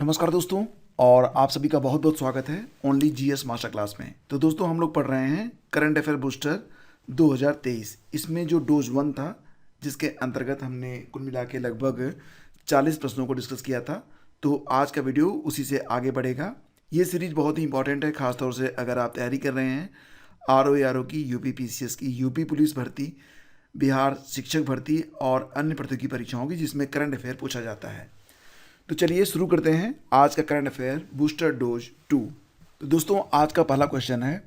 नमस्कार दोस्तों। और आप सभी का बहुत बहुत स्वागत है ओनली जीएस मास्टर क्लास में। तो दोस्तों हम लोग पढ़ रहे हैं करंट अफेयर बूस्टर 2023। इसमें जो डोज 1 था, जिसके अंतर्गत हमने कुल मिला के लगभग 40 प्रश्नों को डिस्कस किया था, तो आज का वीडियो उसी से आगे बढ़ेगा। ये सीरीज बहुत ही इंपॉर्टेंट है, खासतौर से अगर आप तैयारी कर रहे हैं आरओ की, यूपी पीसीएस की, यूपी पुलिस भर्ती, बिहार शिक्षक भर्ती और अन्य प्रतियोगी परीक्षाओं की, जिसमें करंट अफेयर पूछा जाता है। तो चलिए शुरू करते हैं आज का करंट अफेयर बूस्टर डोज 2। तो दोस्तों आज का पहला क्वेश्चन है,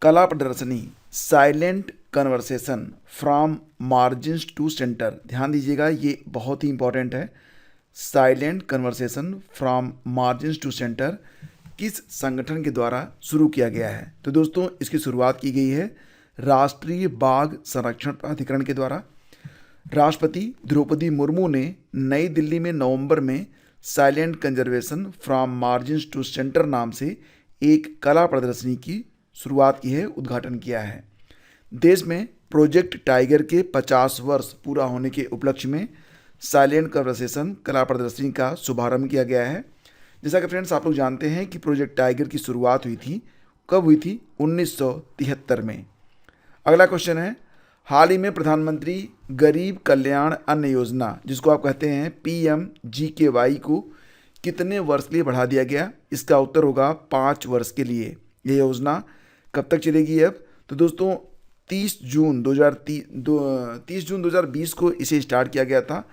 कला प्रदर्शनी silent conversation from margins to centre. ध्यान दीजिएगा, ये बहुत ही इंपॉर्टेंट है। Silent conversation from margins to centre किस संगठन के द्वारा शुरू किया गया है? तो दोस्तों इसकी शुरुआत की गई है राष्ट्रीय बाघ संरक्षण प्राधिकरण के द्वारा। राष्ट्रपति द्रौपदी मुर्मू ने नई दिल्ली में नवंबर में silent conservation from margins to centre नाम से एक कला प्रदर्शनी की शुरुआत की है, उद्घाटन किया है। देश में प्रोजेक्ट टाइगर के 50 वर्ष पूरा होने के उपलक्ष्य में साइलेंट कन्वर्सेशन कला प्रदर्शनी का शुभारंभ किया गया है। जैसा कि फ्रेंड्स आप लोग जानते हैं कि प्रोजेक्ट टाइगर की शुरुआत हुई थी, कब हुई थी? 1973 में। अगला क्वेश्चन है, हाल ही में प्रधानमंत्री गरीब कल्याण अन्न योजना, जिसको आप कहते हैं PMGKY, को कितने वर्ष के लिए बढ़ा दिया गया? इसका उत्तर होगा 5 वर्ष के लिए। यह योजना कब तक चलेगी अब? तो दोस्तों 30 जून 2020 को इसे स्टार्ट किया गया था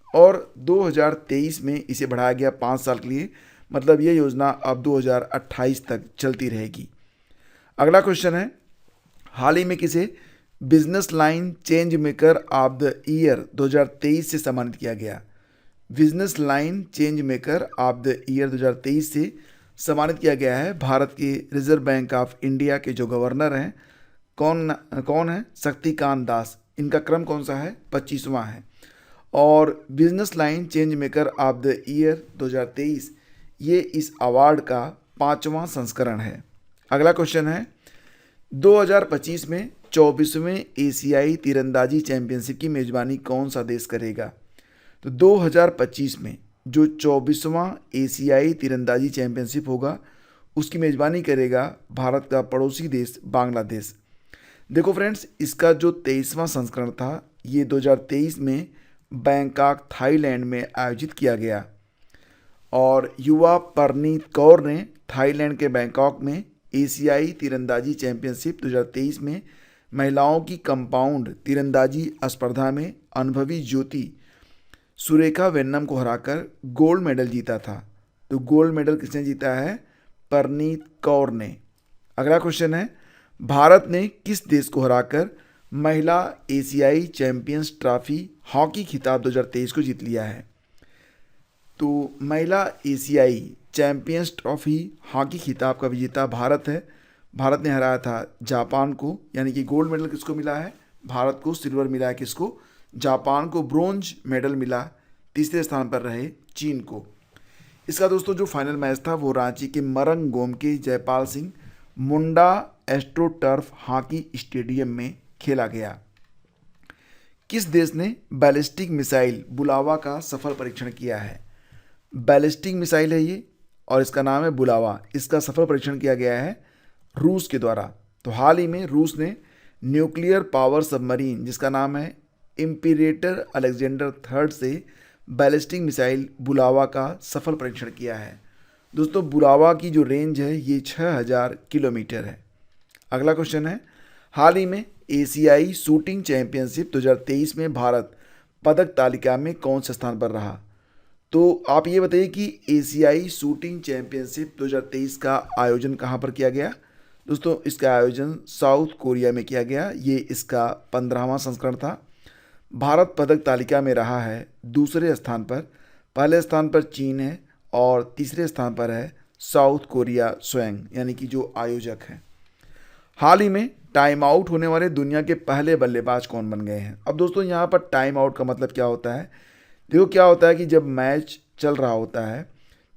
और 2023 में इसे बढ़ाया गया 5 साल के लिए। मतलब ये योजना अब 2028 तक चलती रहेगी। अगला क्वेश्चन है, हाल ही में किसे business line change maker of the year 2023 से सम्मानित किया गया? Business line change maker of the year 2023 से सम्मानित किया गया है भारत के रिजर्व बैंक ऑफ इंडिया के जो गवर्नर हैं, कौन है? शक्तिकांत दास। इनका क्रम कौन सा है? 25वां है। और business line change maker of the year 2023 ये इस अवार्ड का 5वां संस्करण है। अगला क्वेश्चन है, 2025 में 24वें एशियाई तीरंदाजी चैंपियनशिप की मेज़बानी कौन सा देश करेगा? तो 2025 में जो 24वां एशियाई तीरंदाजी चैंपियनशिप होगा, उसकी मेज़बानी करेगा भारत का पड़ोसी देश बांग्लादेश। देखो फ्रेंड्स, इसका जो 23वां संस्करण था, ये 2023 में बैंकॉक थाईलैंड में आयोजित किया गया और युवा परनीत कौर ने थाईलैंड के बैंकॉक में एशियाई तीरंदाजी चैंपियनशिप 2023 में महिलाओं की कंपाउंड तीरंदाजी स्पर्धा में अनुभवी ज्योति सुरेखा वेन्नम को हराकर गोल्ड मेडल जीता था। तो गोल्ड मेडल किसने जीता है? परनीत कौर ने। अगला क्वेश्चन है, भारत ने किस देश को हराकर महिला एशियाई चैंपियंस ट्रॉफी हॉकी खिताब 2023 को जीत लिया है? तो महिला एशियाई चैंपियंस ट्रॉफी हॉकी खिताब का विजेता भारत है। भारत ने हराया था जापान को, यानी कि गोल्ड मेडल किसको मिला है? भारत को। सिल्वर मिला है किसको? जापान को। ब्रोंज मेडल मिला तीसरे स्थान पर रहे चीन को। इसका दोस्तों जो फाइनल मैच था वो रांची के मरंगगोम के Jaipal Singh Munda astro turf hockey stadium में खेला गया। किस देश ने बैलिस्टिक मिसाइल बुलावा का सफल परीक्षण किया है? बैलिस्टिक मिसाइल है ये और इसका नाम है बुलावा। इसका सफल परीक्षण किया गया है रूस के द्वारा। तो हाल ही में रूस ने न्यूक्लियर पावर सबमरीन, जिसका नाम है इम्पीरेटर अलेक्जेंडर थर्ड, से बैलिस्टिक मिसाइल बुलावा का सफल परीक्षण किया है। दोस्तों बुलावा की जो रेंज है ये 6000 किलोमीटर है। अगला क्वेश्चन है, हाल ही में एशियाई शूटिंग चैंपियनशिप 2023 में भारत पदक तालिका में कौन से स्थान पर रहा? तो आप ये बताइए कि एशियाई शूटिंग चैंपियनशिप 2023 का आयोजन कहाँ पर किया गया? दोस्तों इसका आयोजन साउथ कोरिया में किया गया। ये इसका 15वां संस्करण था। भारत पदक तालिका में रहा है दूसरे स्थान पर। पहले स्थान पर चीन है और तीसरे स्थान पर है साउथ कोरिया स्वयं, यानी कि जो आयोजक है। हाल ही में टाइम आउट होने वाले दुनिया के पहले बल्लेबाज कौन बन गए हैं? अब दोस्तों यहाँ पर टाइम आउट का मतलब क्या होता है? देखो क्या होता है कि जब मैच चल रहा होता है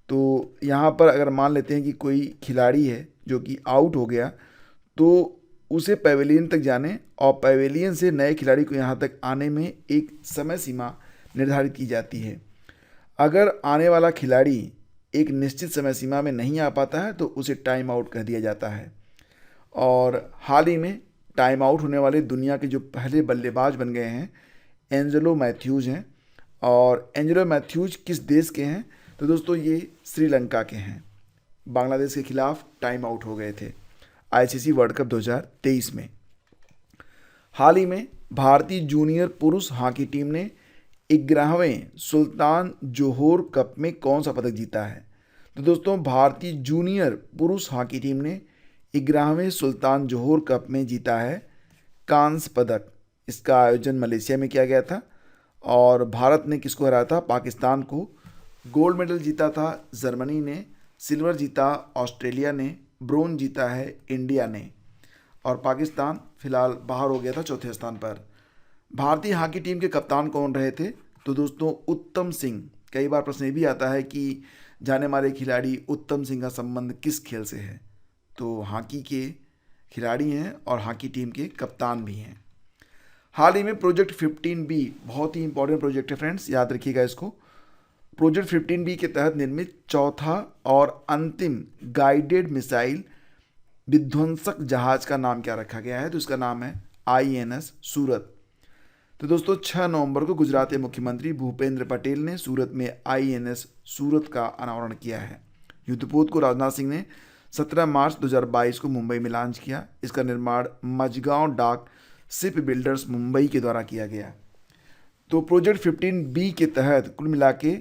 तो यहाँ पर अगर मान लेते हैं कि कोई खिलाड़ी है जो कि आउट हो गया, तो उसे पवेलियन तक जाने और पवेलियन से नए खिलाड़ी को यहाँ तक आने में एक समय सीमा निर्धारित की जाती है। अगर आने वाला खिलाड़ी एक निश्चित समय सीमा में नहीं आ पाता है तो उसे टाइम आउट कह दिया जाता है। और हाल ही में टाइम आउट होने वाले दुनिया के जो पहले बल्लेबाज बन गए हैं एंजेलो मैथ्यूज हैं। और एंजेलो मैथ्यूज किस देश के हैं? तो दोस्तों ये श्रीलंका के हैं। बांग्लादेश के खिलाफ टाइम आउट हो गए थे आईसीसी वर्ल्ड कप 2023 में। हाल ही में भारतीय जूनियर पुरुष हॉकी टीम ने 11वें सुल्तान जोहोर कप में कौन सा पदक जीता है? तो दोस्तों भारतीय जूनियर पुरुष हॉकी टीम ने 11वें सुल्तान जोहोर कप में जीता है कांस्य पदक। इसका आयोजन मलेशिया में किया गया था और भारत ने किसको हराया था? पाकिस्तान को। गोल्ड मेडल जीता था जर्मनी ने, सिल्वर जीता ऑस्ट्रेलिया ने, ब्रोंज जीता है इंडिया ने और पाकिस्तान फिलहाल बाहर हो गया था चौथे स्थान पर। भारतीय हॉकी टीम के कप्तान कौन रहे थे? तो दोस्तों उत्तम सिंह। कई बार प्रश्न ये भी आता है कि जाने माने खिलाड़ी उत्तम सिंह का संबंध किस खेल से है? तो हॉकी के खिलाड़ी हैं और हॉकी टीम के कप्तान भी हैं। हाल ही में प्रोजेक्ट 15B बहुत ही इंपॉर्टेंट प्रोजेक्ट है फ्रेंड्स, याद रखिएगा इसको। प्रोजेक्ट 15B के तहत निर्मित चौथा और अंतिम गाइडेड मिसाइल विध्वंसक जहाज का नाम क्या रखा गया है? तो इसका नाम है INS सूरत। तो दोस्तों 6 नवंबर को गुजरात के मुख्यमंत्री भूपेंद्र पटेल ने सूरत में INS सूरत का अनावरण किया है। युद्धपोत को राजनाथ सिंह ने 17 मार्च 2022 को मुंबई में लॉन्च किया। इसका निर्माण मझगांव डाक शिप बिल्डर्स मुंबई के द्वारा किया गया। तो प्रोजेक्ट 15B के तहत कुल मिला के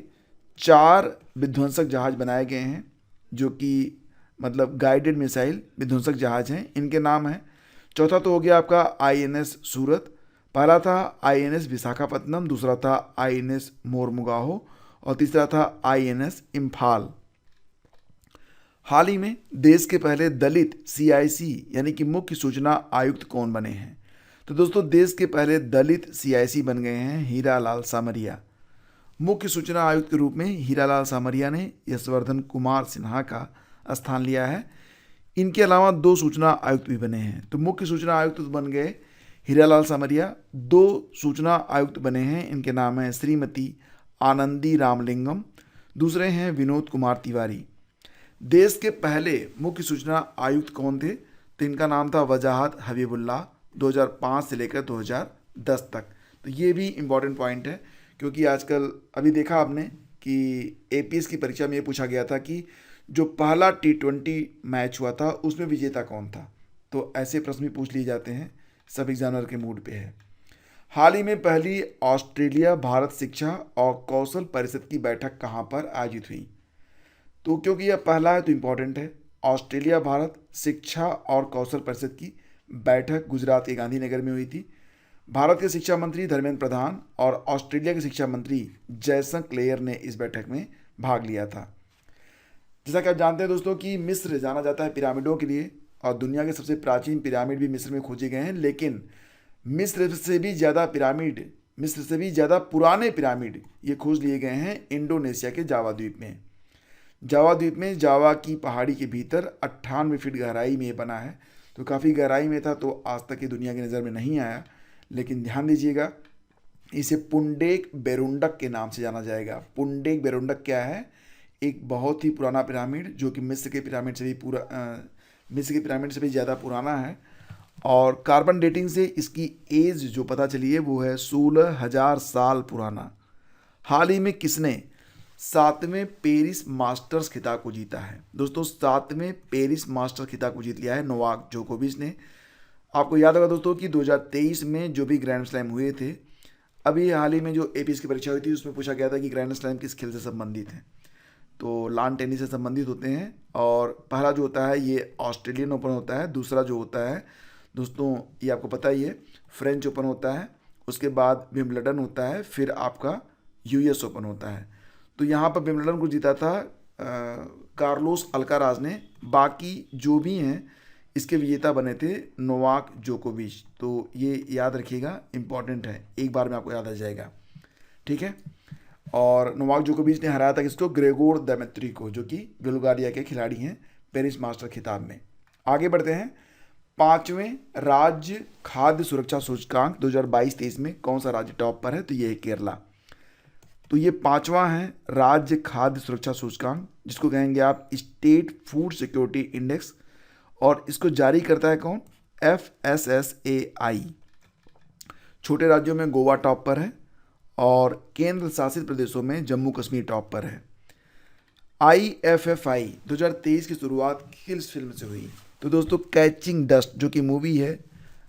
4 विध्वंसक जहाज बनाए गए हैं जो कि मतलब गाइडेड मिसाइल विध्वंसक जहाज हैं। इनके नाम हैं, चौथा तो हो गया आपका INS सूरत, पहला था INS विशाखापत्तनम, दूसरा था INS मोरमुगाहो और तीसरा था INS इम्फाल। हाल ही में देश के पहले दलित CIC यानी कि मुख्य सूचना आयुक्त कौन बने हैं? तो दोस्तों देश के पहले दलित CIC बन गए हैं हीरालाल सामरिया। मुख्य सूचना आयुक्त के रूप में हीरालाल सामरिया ने यशवर्धन कुमार सिन्हा का स्थान लिया है। इनके अलावा 2 सूचना आयुक्त भी बने हैं। तो मुख्य सूचना आयुक्त बन गए हीरालाल सामरिया, 2 सूचना आयुक्त बने हैं, इनके नाम हैं श्रीमती आनंदी रामलिंगम, दूसरे हैं विनोद कुमार तिवारी। देश के पहले मुख्य सूचना आयुक्त कौन थे? तो इनका नाम था वजाहत हबीबुल्लाह, 2005 से लेकर 2010 तक। तो ये भी इम्पॉर्टेंट पॉइंट है क्योंकि आजकल अभी देखा आपने कि APS की परीक्षा में ये पूछा गया था कि जो पहला T20 मैच हुआ था उसमें विजेता कौन था। तो ऐसे प्रश्न भी पूछ लिए जाते हैं, सब एग्जामिनर के मूड पे है। हाल ही में पहली ऑस्ट्रेलिया भारत शिक्षा और कौशल परिषद की बैठक कहाँ पर आयोजित हुई? तो क्योंकि यह पहला है तो इम्पॉर्टेंट है। ऑस्ट्रेलिया भारत शिक्षा और कौशल परिषद की बैठक गुजरात के गांधीनगर में हुई थी। भारत के शिक्षा मंत्री धर्मेंद्र प्रधान और ऑस्ट्रेलिया के शिक्षा मंत्री जयशंकर क्लेयर ने इस बैठक में भाग लिया था। जैसा कि आप जानते हैं दोस्तों कि मिस्र जाना जाता है पिरामिडों के लिए और दुनिया के सबसे प्राचीन पिरामिड भी मिस्र में खोजे गए हैं, लेकिन मिस्र से भी ज़्यादा पुराने पिरामिड ये खोज लिए गए हैं इंडोनेशिया के जावा द्वीप में। जावा द्वीप में जावा की पहाड़ी के भीतर 98 फीट गहराई में ये बना है। तो काफ़ी गहराई में था तो आज तक की दुनिया की नज़र में नहीं आया, लेकिन ध्यान दीजिएगा इसे पुंडेक बेरुंडक के नाम से जाना जाएगा। पुंडेक बेरुंडक क्या है? एक बहुत ही पुराना पिरामिड जो कि मिस्र के पिरामिड से भी ज़्यादा पुराना है और कार्बन डेटिंग से इसकी एज जो पता चली है वो है 16,000 साल पुराना। हाल ही में किसने 7वें पेरिस मास्टर्स खिताब को जीता है? दोस्तों 7वें पेरिस मास्टर्स खिताब को जीत लिया है नोवाक जोकोविच ने। आपको याद होगा दोस्तों कि 2023 में जो भी ग्रैंड स्लैम हुए थे, अभी हाल ही में जो APS की परीक्षा हुई थी उसमें पूछा गया था कि ग्रैंड स्लैम किस खेल से संबंधित हैं। तो लॉन टेनिस से संबंधित होते हैं और पहला जो होता है ये ऑस्ट्रेलियन ओपन होता है, दूसरा जो होता है दोस्तों ये आपको पता ही है फ्रेंच ओपन होता है, उसके बाद विंबलडन होता है, फिर आपका US ओपन होता है। तो यहाँ पर विंबलडन को जीता था कार्लोस अल्काराज ने। बाकी जो भी हैं इसके विजेता बने थे नोवाक जोकोविच। तो ये याद रखिएगा, इम्पॉर्टेंट है, एक बार में आपको याद आ जाएगा, ठीक है। और नोवाक जोकोविच ने हराया था किसको? ग्रेगोर दिमित्री को, जो कि बुल्गारिया के खिलाड़ी हैं पेरिस मास्टर खिताब में। आगे बढ़ते हैं। 5वें राज्य खाद्य सुरक्षा सूचकांक 2022-23 में कौन सा राज्य टॉप पर है? तो ये है केरला। तो ये 5वां है राज्य खाद्य सुरक्षा सूचकांक, जिसको कहेंगे आप स्टेट फूड सिक्योरिटी इंडेक्स, और इसको जारी करता है कौन? FSSAI। छोटे राज्यों में गोवा टॉप पर है और केंद्र शासित प्रदेशों में जम्मू कश्मीर टॉप पर है। IFFI 2023 की शुरुआत किस फिल्म से हुई? तो दोस्तों कैचिंग डस्ट, जो कि मूवी है,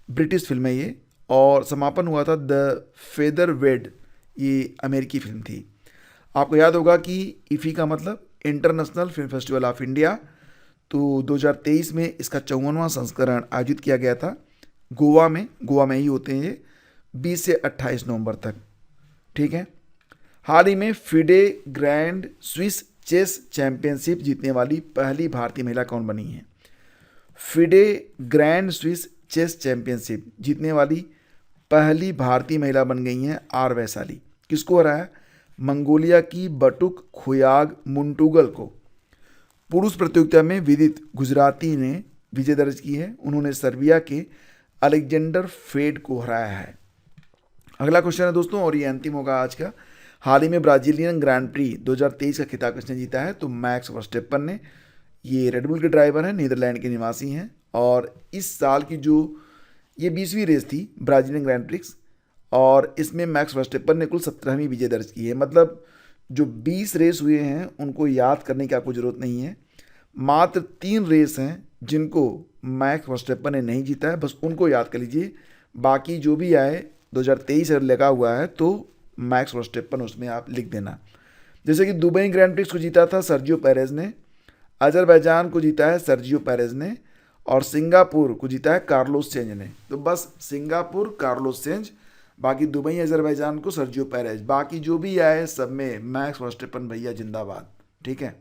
ब्रिटिश फिल्म है ये, और समापन हुआ था द फेदरवेड, ये अमेरिकी फिल्म थी। आपको याद होगा कि IFFI का मतलब international film festival of India. तो 2023 में इसका 54वां संस्करण आयोजित किया गया था गोवा में ही होते हैं ये, 20 से 28 नवंबर तक। ठीक है। हाल ही में FIDE Grand Swiss chess championship जीतने वाली पहली भारतीय महिला कौन बनी है? FIDE Grand Swiss chess championship जीतने वाली पहली भारतीय महिला बन गई हैं आर वैशाली। किसको हराया? मंगोलिया की बटुक खुयाग मुंटुगल को। पुरुष प्रतियोगिता में विदित गुजराती ने विजय दर्ज की है। उन्होंने सर्बिया के अलेक्जेंडर फेड को हराया है। अगला क्वेश्चन है दोस्तों, और ये अंतिम होगा आज का। हाल ही में ब्राजीलियन ग्रैंड प्री 2023 का खिताब किसने जीता है? तो मैक्स वर्स्टेपन ने। ये रेडबुल के ड्राइवर हैं, नीदरलैंड के निवासी हैं, और इस साल की जो ये 20वीं रेस थी ब्राजीलियन ग्रैंड प्रिक्स, और इसमें मैक्स वर्स्टेपन ने कुल 17वीं विजय दर्ज की है। मतलब जो 20 रेस हुए हैं उनको याद करने की आपको ज़रूरत नहीं है। मात्र 3 रेस हैं जिनको मैक्स वर्स्टेपन ने नहीं जीता है, बस उनको याद कर लीजिए। बाकी जो भी आए 2023 अगर लगा हुआ है तो मैक्स वर्स्टेपन उसमें आप लिख देना। जैसे कि दुबई ग्रैंड प्रिक्स को जीता था सर्जियो पेरेज ने, अजरबैजान को जीता है सर्जियो पेरेज ने, और सिंगापुर को जीता है कार्लोस सेंज ने। तो बस सिंगापुर कार्लोस सेंज, बाकी दुबई अजरबैजान को सर्जियो पेरेज। बाकी जो भी आए सब में मैक्स वर्स्टेपन भैया जिंदाबाद। ठीक है।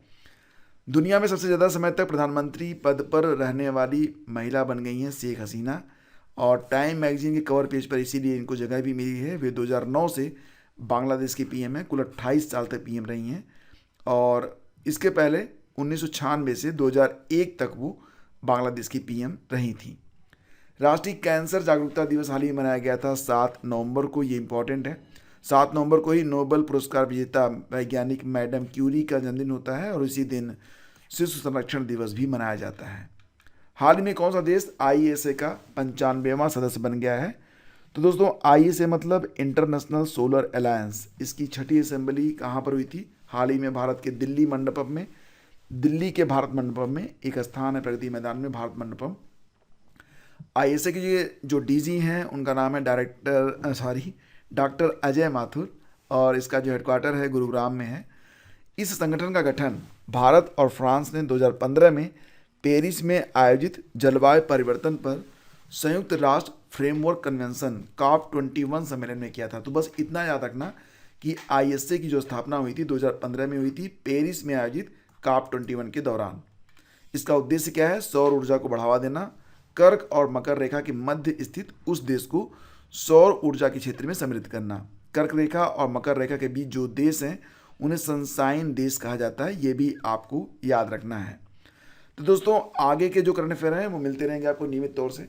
दुनिया में सबसे ज़्यादा समय तक प्रधानमंत्री पद पर रहने वाली महिला बन गई हैं शेख हसीना, और टाइम मैगजीन के कवर पेज पर इसीलिए इनको जगह भी मिली है। वे 2009 से बांग्लादेश की पीएम है, कुल 28 साल तक पीएम रही हैं, और इसके पहले 1996 से 2001 तक वो बांग्लादेश की पीएम रही थी। राष्ट्रीय कैंसर जागरूकता दिवस हाल ही मनाया गया था 7 नवंबर को। ये इंपॉर्टेंट है। 7 नवंबर को ही नोबेल पुरस्कार विजेता वैज्ञानिक मैडम क्यूरी का जन्मदिन होता है, और इसी दिन शिशु संरक्षण दिवस भी मनाया जाता है। हाल ही में कौन सा देश ISA का 95वां सदस्य बन गया है? तो दोस्तों ISA मतलब इंटरनेशनल सोलर अलायंस। इसकी 6ठी असेंबली कहाँ पर हुई थी? हाल ही में भारत के दिल्ली मंडपम में, दिल्ली के भारत मंडपम में एक स्थान है प्रगति मैदान में, भारत मंडपम। ISA के ये जो DG हैं उनका नाम है डॉक्टर अजय माथुर, और इसका जो हेडक्वार्टर है गुरुग्राम में है। इस संगठन का गठन भारत और फ्रांस ने 2015 में पेरिस में आयोजित जलवायु परिवर्तन पर संयुक्त राष्ट्र फ्रेमवर्क कन्वेंशन COP21 सम्मेलन में किया था। तो बस इतना याद रखना कि ISA की जो स्थापना हुई थी 2015 में हुई थी पेरिस में आयोजित COP21 के दौरान। इसका उद्देश्य क्या है? सौर ऊर्जा को बढ़ावा देना, कर्क और मकर रेखा के मध्य स्थित उस देश को सौर ऊर्जा के क्षेत्र में समृद्ध करना। कर्क रेखा और मकर रेखा के बीच जो देश हैं उन्हें सनशाइन देश कहा जाता है, ये भी आपको याद रखना है। तो दोस्तों आगे के जो करंट अफेयर हैं वो मिलते रहेंगे आपको नियमित तौर से।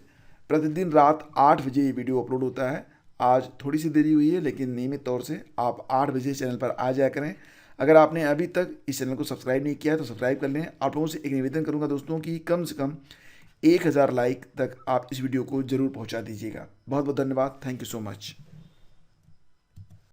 प्रतिदिन रात 8 बजे ये वीडियो अपलोड होता है। आज थोड़ी सी देरी हुई है, लेकिन नियमित तौर से आप 8 बजे चैनल पर आ जाया करें। अगर आपने अभी तक इस चैनल को सब्सक्राइब नहीं किया है तो सब्सक्राइब कर लें। आप लोगों से एक निवेदन करूंगा दोस्तों कि कम से कम 1000 लाइक तक आप इस वीडियो को जरूर पहुंचा दीजिएगा। बहुत बहुत धन्यवाद। Thank you so much.